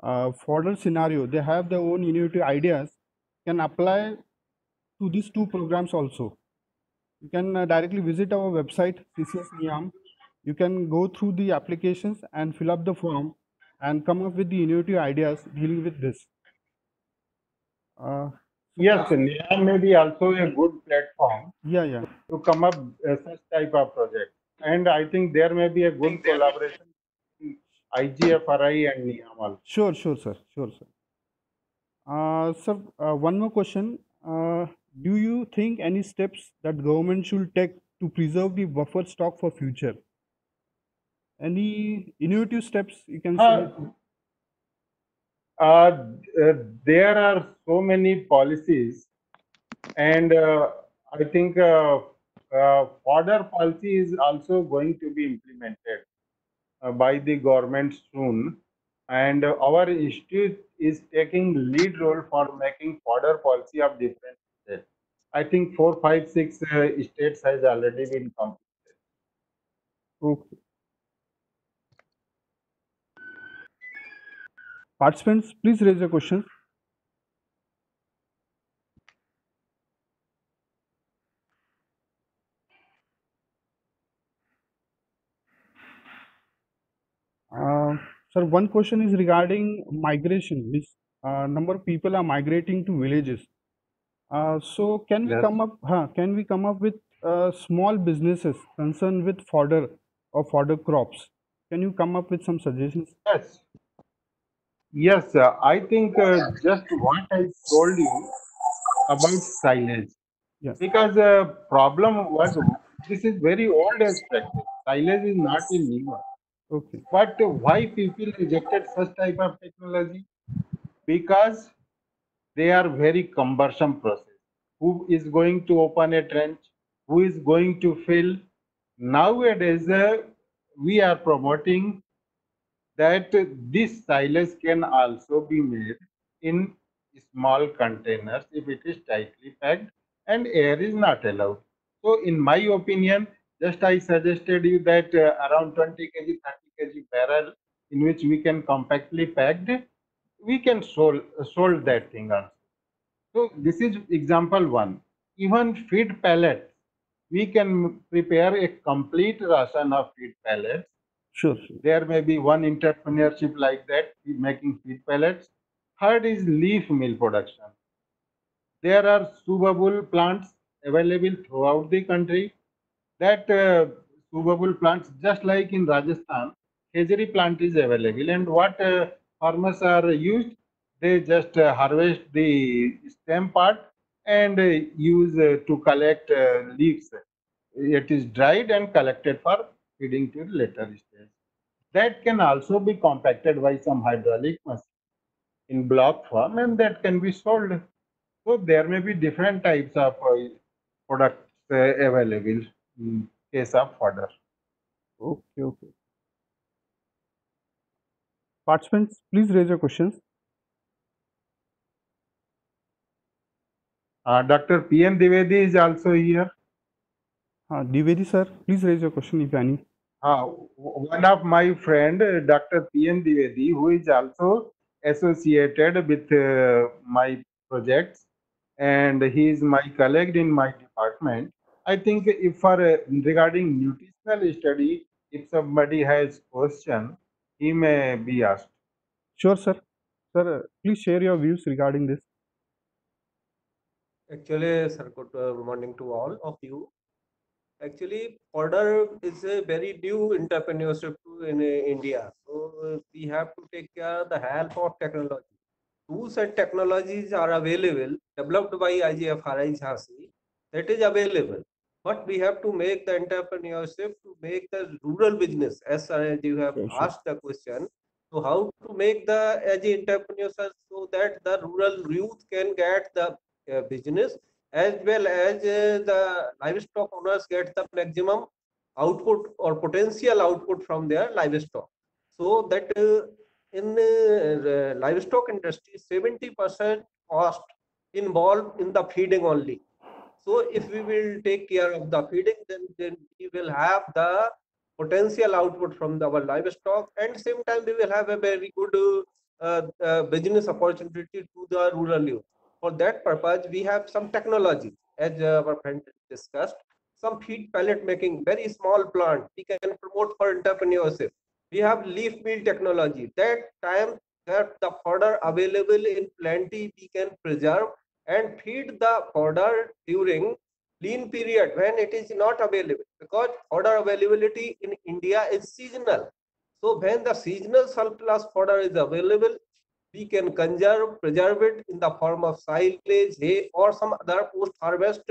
fodder scenario, they have their own innovative ideas, can apply to these two programs also. You can directly visit our website CCS Niam. You can go through the applications and fill up the form and come up with the innovative ideas dealing with this. So Yes, NIAM may be also a good platform yeah. to come up such type of project. And I think there may be a good collaboration between IGFRI and NIAM also. Sure, sir. Sure, sir. Sir, one more question. Do you think any steps that government should take to preserve the buffer stock for future? Any innovative steps you can say? Uh, uh, there are so many policies, and I think further policy is also going to be implemented by the government soon. And our institute is taking lead role for making further policy of different states. I think 4, 5, 6 states has already been completed. Okay. Participants, please raise your questions. Uh, Sir, one question is regarding migration. Means number of people are migrating to villages. So Yes. can we come up with small businesses concerned with fodder or fodder crops? Can you come up with some suggestions? Yes. Yes. I think just what I told you about silage. Yeah. Because problem was this is very old as practice. Silage is not a new one. Okay. But why people rejected such type of technology? Because they are very cumbersome process. Who is going to open a trench? Who is going to fill? Nowadays, we are promoting that this silage can also be made in small containers if it is tightly packed and air is not allowed. So, in my opinion, just I suggested you that around 20 kg, 30 kg barrel in which we can compactly packed, we can sold that thing also. So this is example one. Even feed pellets, we can prepare a complete ration of feed pellets. Sure. There may be one entrepreneurship like that, making feed pellets. Third is leaf mill production. There are subabul plants available throughout the country. That subabul plants, just like in Rajasthan, Khejri plant is available. And what farmers are used, they just harvest the stem part and use to collect leaves. It is dried and collected for feeding to later stage. That can also be compacted by some hydraulic machine in block form, and that can be sold. So there may be different types of products available in case of fodder. Okay. Participants, please raise your questions. Dr. P.N. Dwivedi is also here. Dwivedi sir, please raise your question if any. One of my friend, Dr. P.N. Dwivedi, who is also associated with my projects, and he is my colleague in my department. I think if for regarding nutritional study, if somebody has question, he may be asked. Sure, sir. Sir, please share your views regarding this. Actually, sir, good morning to all of you. Actually, fodder is a very new entrepreneurship in India. So we have to take care of the help of technology. Tools and technologies are available, developed by IGFRI Jhansi, that is available. But we have to make the entrepreneurship to make the rural business, as you have Sure, sure. asked the question. So how to make the as entrepreneurs so that the rural youth can get the business as well as the livestock owners get the maximum output or potential output from their livestock. So that in the livestock industry, 70% cost involved in the feeding only. So if we will take care of the feeding, then we will have the potential output from our livestock, and same time we will have a very good business opportunity to the rural youth. For that purpose, we have some technology, as our friend discussed, some feed pellet making, very small plant we can promote for entrepreneurship. We have leaf mill technology. That time that the fodder available in plenty, we can preserve and feed the fodder during lean period when it is not available, because fodder availability in India is seasonal. So when the seasonal surplus fodder is available, we can preserve it in the form of silage, hay, or some other post-harvest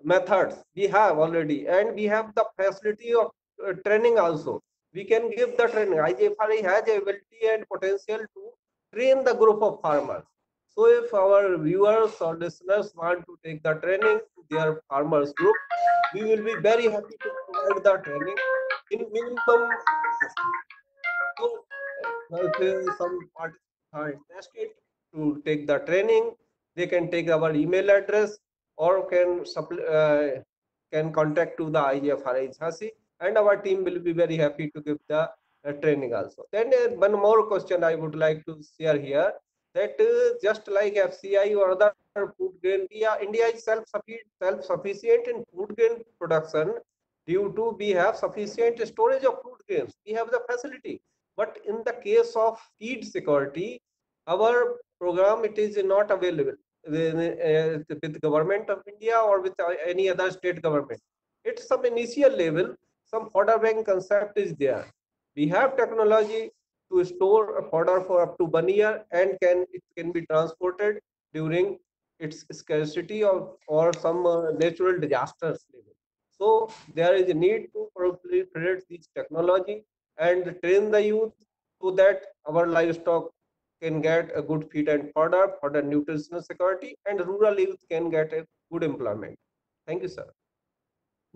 methods we have already, and we have the facility of training also. We can give the training. IGFRI has ability and potential to train the group of farmers. So if our viewers or listeners want to take the training to their farmers group, we will be very happy to provide the training in minimum. So if some participants are interested to take the training, they can take our email address or can contact to the IGFRI Jhansi, and our team will be very happy to give the training also. Then one more question I would like to share here, that just like FCI or other food grain, India is self-sufficient in food grain production due to we have sufficient storage of food grains. We have the facility. But in the case of feed security, our program, it is not available with government of India or with any other state government. It's some initial level, some fodder bank concept is there. We have technology to store a fodder for up to 1 year, and it can be transported during its scarcity or some natural disasters level. So there is a need to proliferate this technology and train the youth so that our livestock can get a good feed and fodder for the nutritional security, and rural youth can get a good employment. Thank you, sir.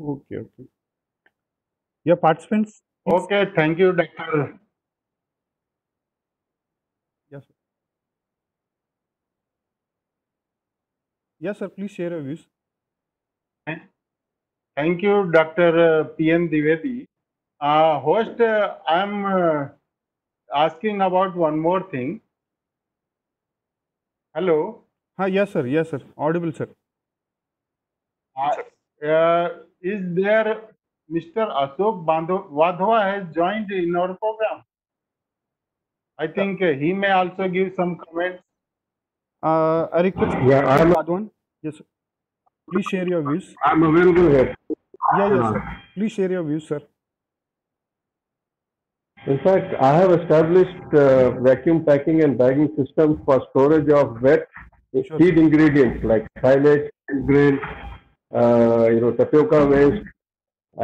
Okay, okay. Yeah, participants. please- Okay, thank you, Dr. Yes, sir. Yes, sir. Please share your views. Thank you, Dr. P.N. Dwivedi. Host, I'm asking about one more thing. Hello. Yes, sir. Yes, sir. Audible, sir. Is there Mr. Ashok Wadhwa has joined in our program? I think he may also give some comments. I request Yeah, Ashok Wadhwan. Yes, sir. Please share your views. I'm available here. Yes, sir. Please share your views, sir. In fact, I have established vacuum packing and bagging systems for storage of wet Sure, feed ingredients like silage, grain, tapioca waste,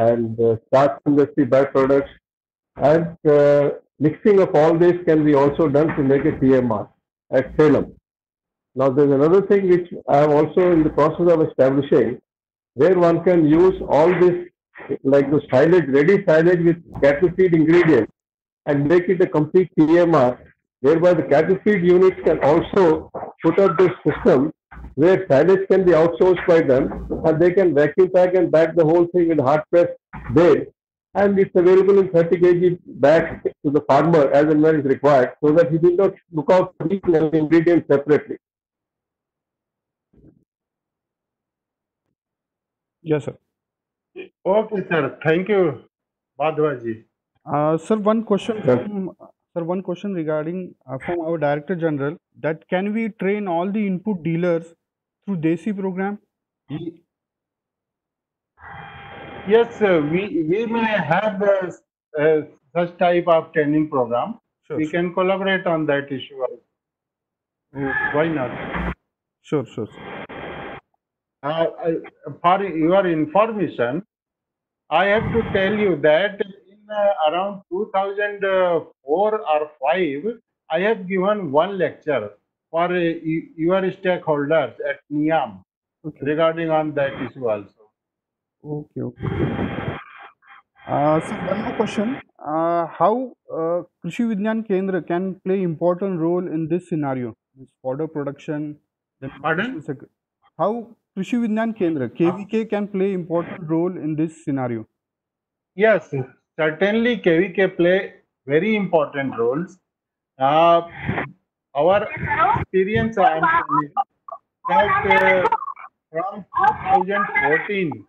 and starch industry byproducts. And mixing of all this can be also done to make a TMR at Salem. Now, there's another thing which I am also in the process of establishing, where one can use all this, like the silage, ready silage with cattle feed ingredients, and make it a complete TMR Thereby, the cattle feed units can also put up this system where silage can be outsourced by them, and they can vacuum pack and bag the whole thing in hard press bale, and it's available in 30 kg bags to the farmer as and when is required, so that he will not look out for each and every ingredient separately. Yes, sir. Okay, sir. Thank you, Badwaji. Sir, one question Sir. from sir, one question regarding from our Director General, that can we train all the input dealers through DESI program? Yes, we may have such type of training program. Sure, We sure, can collaborate on that issue also. Why not? sure, sure, sir. For your information, I have to tell you that in around 2004 or 5, I have given one lecture for your stakeholders at NIAM Okay, regarding on that issue also. okay, okay. Sir, one more question. How Krishi Vigyan Kendra can play important role in this scenario? This fodder production, then Pardon? nutritional how Krishi Vigyan Kendra (KVK) can play important role in this scenario? Yes, certainly KVK play very important roles. Uh, our experience I am telling that from 2014,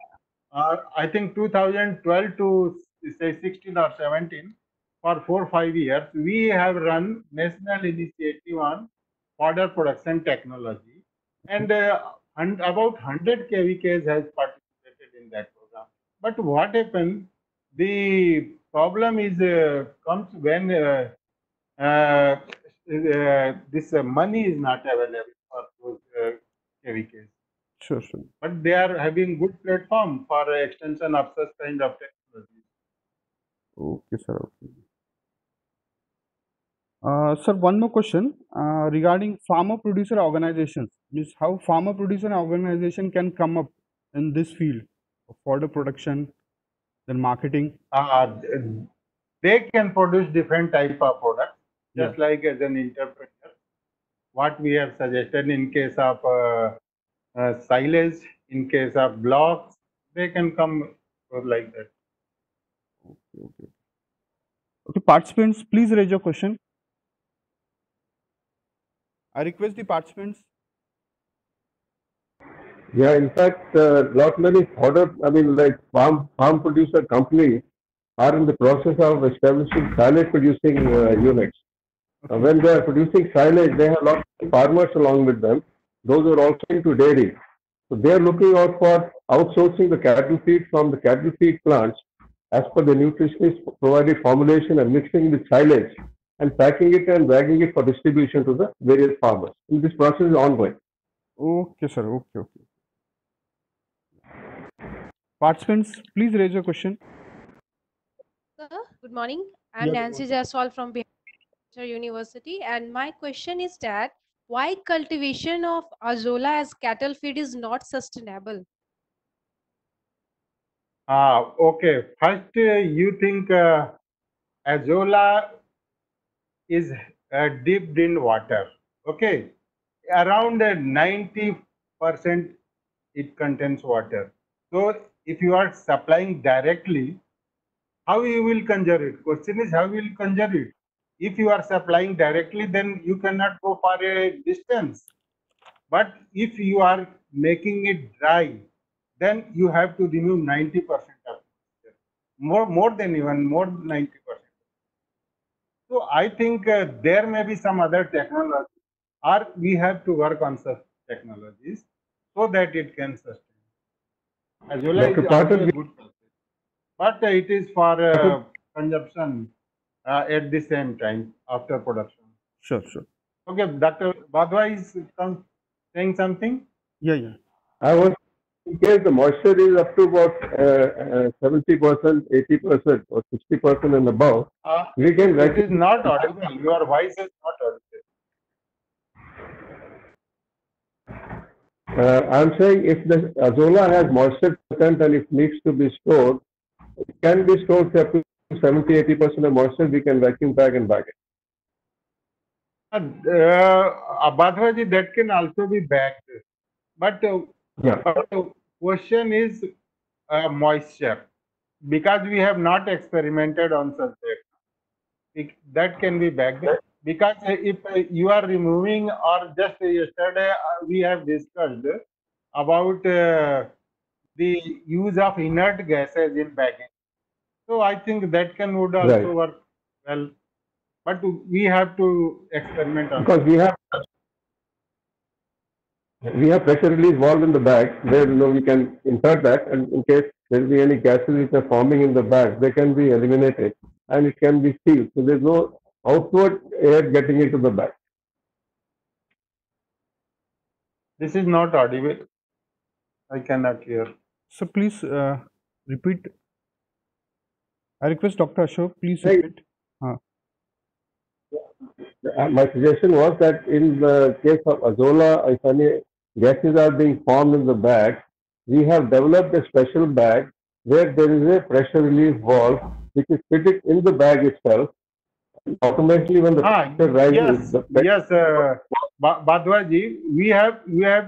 I think 2012 to say 16 or 17, for 4 5 years, we have run national initiative on fodder production technology, and about 100 KVKs has participated in that program. But what happened? The problem is comes when this money is not available for those KVKs. Sure, sure. But they are having good platform for extension of such kind of technology. Okay, sir. Okay. Sir, one more question regarding farmer producer organizations. Means how farmer producer organization can come up in this field of fodder production, then marketing. They can produce different type of products, Yeah. just like as an entrepreneur. What we have suggested in case of silage, in case of blocks, they can come like that. Okay, okay. Okay, participants, please raise your question. I request the participants. Yeah, in fact, lot many fodder, I mean, like farm producer companies are in the process of establishing silage producing units. When they are producing silage, they have lot of farmers along with them. Those are also into dairy. So they are looking out for outsourcing the cattle feed from the cattle feed plants as per the nutritionist provided formulation and mixing with silage and packing it and bagging it for distribution to the various farmers. And this process is ongoing. Okay, sir. Okay, okay. Participants, please raise your question. Sir, good morning. I'm Yeah, Nancy Jaiswal from Bihar University, and my question is that why cultivation of azolla as cattle feed is not sustainable? Okay. First, you think azolla is dipped in water. Okay. Around 90% it contains water. So if you are supplying directly, how you will conjure it? Question is how you will conjure it. If you are supplying directly, then you cannot go for a distance. But if you are making it dry, then you have to remove 90% of it. More than even more than 90%. So I think there may be some other technology, or we have to work on such technologies so that it can sustain. Azolla Dr. is Patel, also a good process, but it is for consumption at the same time after production. Sure, sure. Okay, Dr. Badwa is saying something. Yeah, yeah. I was in case the moisture is up to about 70%, 80%, or 60% and above, we can It is not audible. Your voice is not audible. I'm saying if the azolla has moisture content and it needs to be stored, it can be stored up to 70, 80% of moisture. We can vacuum pack and bag it. Badhaji, that can also be backed. But Yeah, the question is moisture, because we have not experimented on such that can be backed. Because if you are removing, or just yesterday we have discussed about the use of inert gases in bagging. So I think that can would right. also work well. But we have to experiment on Because we have pressure release valve in the bag where we can insert that, and in case there will be any gases which are forming in the bag, they can be eliminated and it can be sealed. So there's no outward air getting into the bag. This is not audible. I cannot hear. So please repeat. I request Dr. Ashok, please Right. repeat. My suggestion was that in the case of Azola, if any gases are being formed in the bag, we have developed a special bag where there is a pressure release valve which is fitted in the bag itself. Automatically, when the pressure rises, the pressure Yes, Badwaji, we have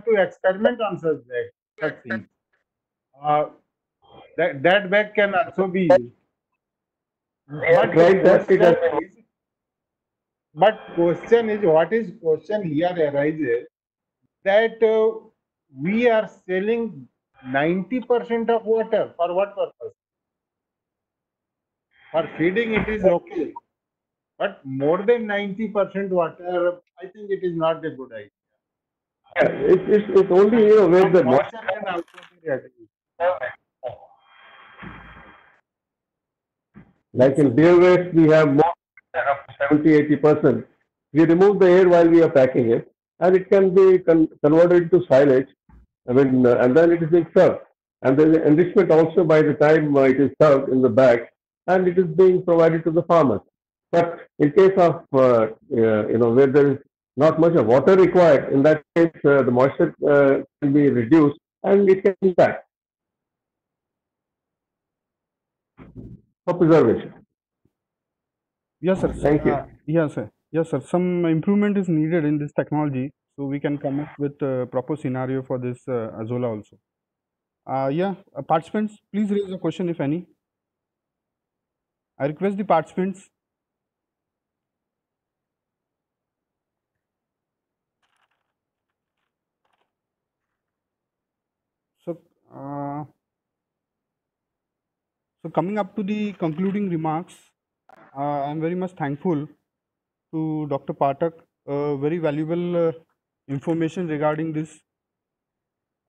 to experiment on such things. That bag can also be used. But tried that, it has been question is, what is question here arises that we are selling 90% of water. For what purpose? For feeding it is okay, but more than 90% water, I think it is not a good idea. it's only where the Moisture can also be reduced. like in beer waste, we have more than up to 70-80%. We remove the air while we are packing it, and it can be converted to silage. I mean, and then it is being served. And there is enrichment also by the time it is served in the bag, and it is being provided to the farmers. But in case of where there is not much of water required, in that case the moisture can be reduced and it can be packed for preservation. Yes, sir. Thank you. Yes, sir. Yes, sir. Some improvement is needed in this technology, so we can come up with a proper scenario for this Azola also. Participants, please raise a question if any. I request the participants. So, uh, so coming up to the concluding remarks, I'm very much thankful to Dr. Pathak. Very valuable information regarding this.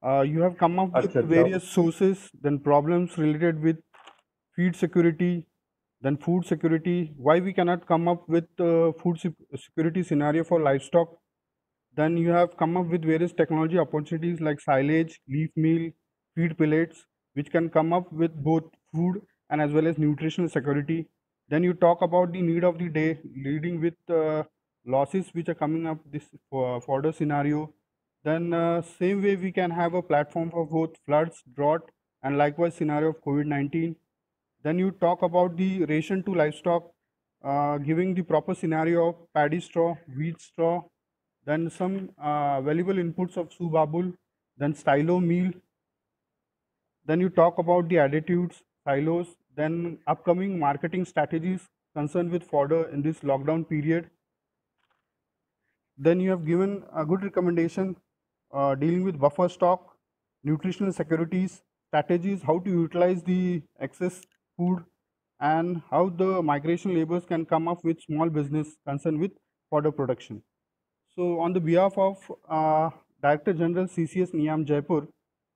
You have come up with Achha, various sources, then problems related with feed security, then food security, why we cannot come up with security scenario for livestock. Then you have come up with various technology opportunities like silage, leaf meal, feed pellets, which can come up with both food and as well as nutritional security. Then you talk about the need of the day, leading with losses which are coming up this fodder scenario. Then same way we can have a platform for both floods, drought, and likewise scenario of COVID-19. Then you talk about the ration to livestock, giving the proper scenario of paddy straw, wheat straw, then some valuable inputs of subabul, then stylo meal. Then you talk about the additives, silos, then upcoming marketing strategies concerned with fodder in this lockdown period. Then you have given a good recommendation dealing with buffer stock, nutritional securities, strategies, how to utilize the excess food, and how the migration laborers can come up with small business concerned with fodder production. So on the behalf of Director General CCS NIAM Jaipur,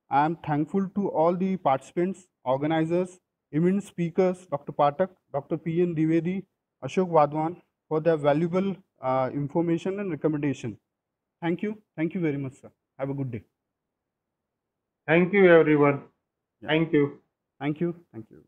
I am thankful to all the participants, organizers, eminent speakers, Dr. Pathak, Dr. P.N. Dwivedi, Ashok Wadhwan, for their valuable information and recommendation. Thank you. Thank you very much, sir. Have a good day. Thank you, everyone. Yeah. Thank you. Thank you. Thank you.